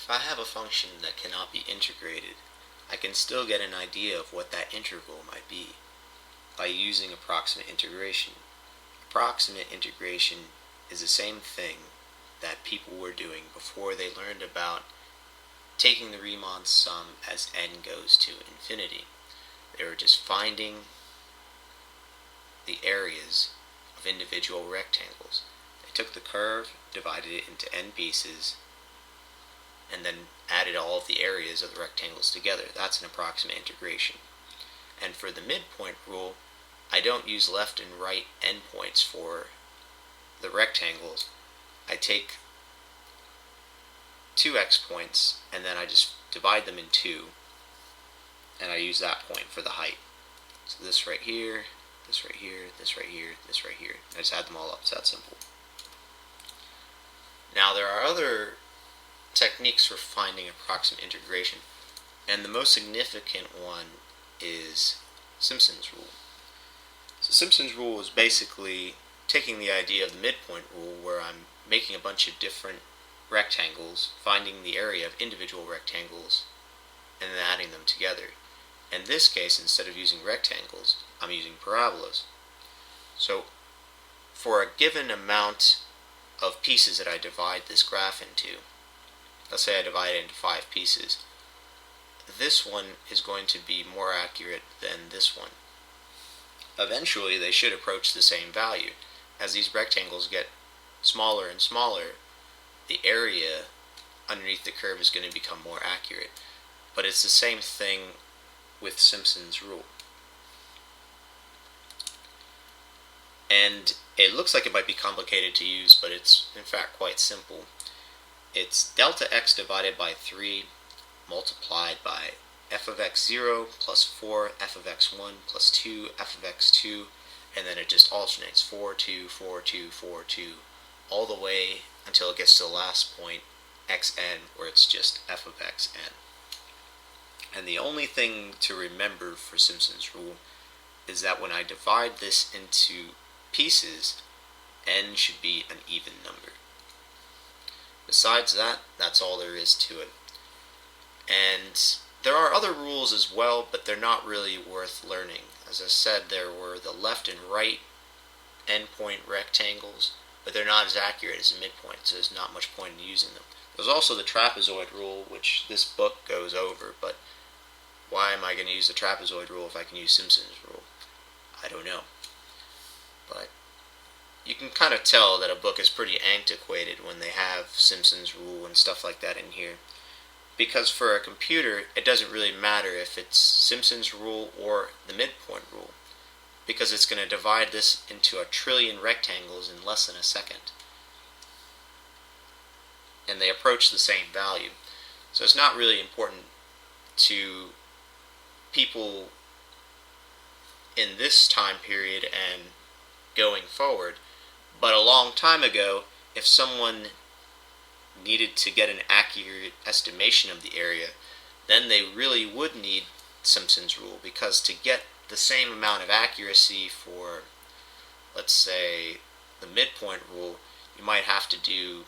if I have a function that cannot be integrated, I can still get an idea of what that integral might be by using approximate integration. Approximate integration is the same thing that people were doing before they learned about taking the Riemann sum as n goes to infinity. They were just finding the areas of individual rectangles. They took the curve, divided it into n pieces, and then added all of the areas of the rectangles together. That's an approximate integration. And for the midpoint rule, I don't use left and right endpoints for the rectangles. I take two x points and then I just divide them in two, and I use that point for the height. So this right here, this right here, this right here, this right here. I just add them all up. It's that simple. Now there are other techniques for finding approximate integration, and the most significant one is Simpsons Rule. So Simpsons Rule is basically taking the idea of the midpoint rule, where I'm making a bunch of different rectangles, finding the area of individual rectangles, and then adding them together. In this case, instead of using rectangles, I'm using parabolas. So for a given amount of pieces that I divide this graph into, let's say I divide it into 5 pieces, this one is going to be more accurate than this one. Eventually they should approach the same value. As these rectangles get smaller and smaller, the area underneath the curve is going to become more accurate. But it's the same thing with Simpsons Rule. And it looks like it might be complicated to use, but it's in fact quite simple. It's delta x divided by 3 multiplied by f of x0 plus 4 f of x1 plus 2 f of x2, and then it just alternates 4, 2, 4, 2, 4, 2, all the way until it gets to the last point, xn, where it's just f of xn. And the only thing to remember for Simpsons Rule is that when I divide this into pieces, n should be an even number. Besides that, that's all there is to it. And there are other rules as well, but they're not really worth learning. As I said, there were the left and right endpoint rectangles, but they're not as accurate as a midpoint, so there's not much point in using them. There's also the Trapezoid Rule, which this book goes over, but why am I going to use the Trapezoid Rule if I can use Simpsons Rule? I don't know. But you can kind of tell that a book is pretty antiquated when they have Simpsons Rule and stuff like that in here. Because for a computer, it doesn't really matter if it's Simpsons Rule or the Midpoint Rule, because it's going to divide this into a trillion rectangles in less than a second. And they approach the same value. So it's not really important to people in this time period and going forward. But a long time ago, if someone needed to get an accurate estimation of the area, then they really would need Simpsons Rule, because to get the same amount of accuracy for, let's say, the midpoint rule, you might have to do,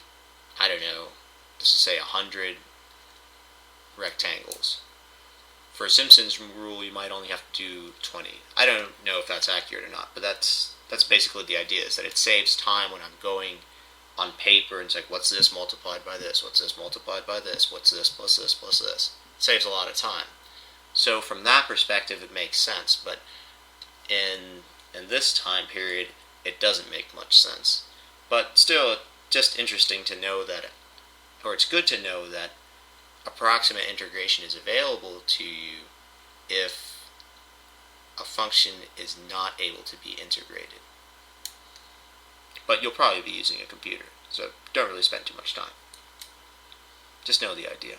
I don't know, let's just say 100 rectangles. For Simpsons Rule, you might only have to do 20. I don't know if that's accurate or not, but that's basically the idea, is that it saves time when I'm going on paper and it's like, what's this multiplied by this, what's this multiplied by this, what's this plus this plus this. It saves a lot of time. So from that perspective it makes sense, but in this time period it doesn't make much sense. But still, just interesting to know that, or it's good to know that approximate integration is available to you if a function is not able to be integrated. But you'll probably be using a computer, so don't really spend too much time. Just know the idea.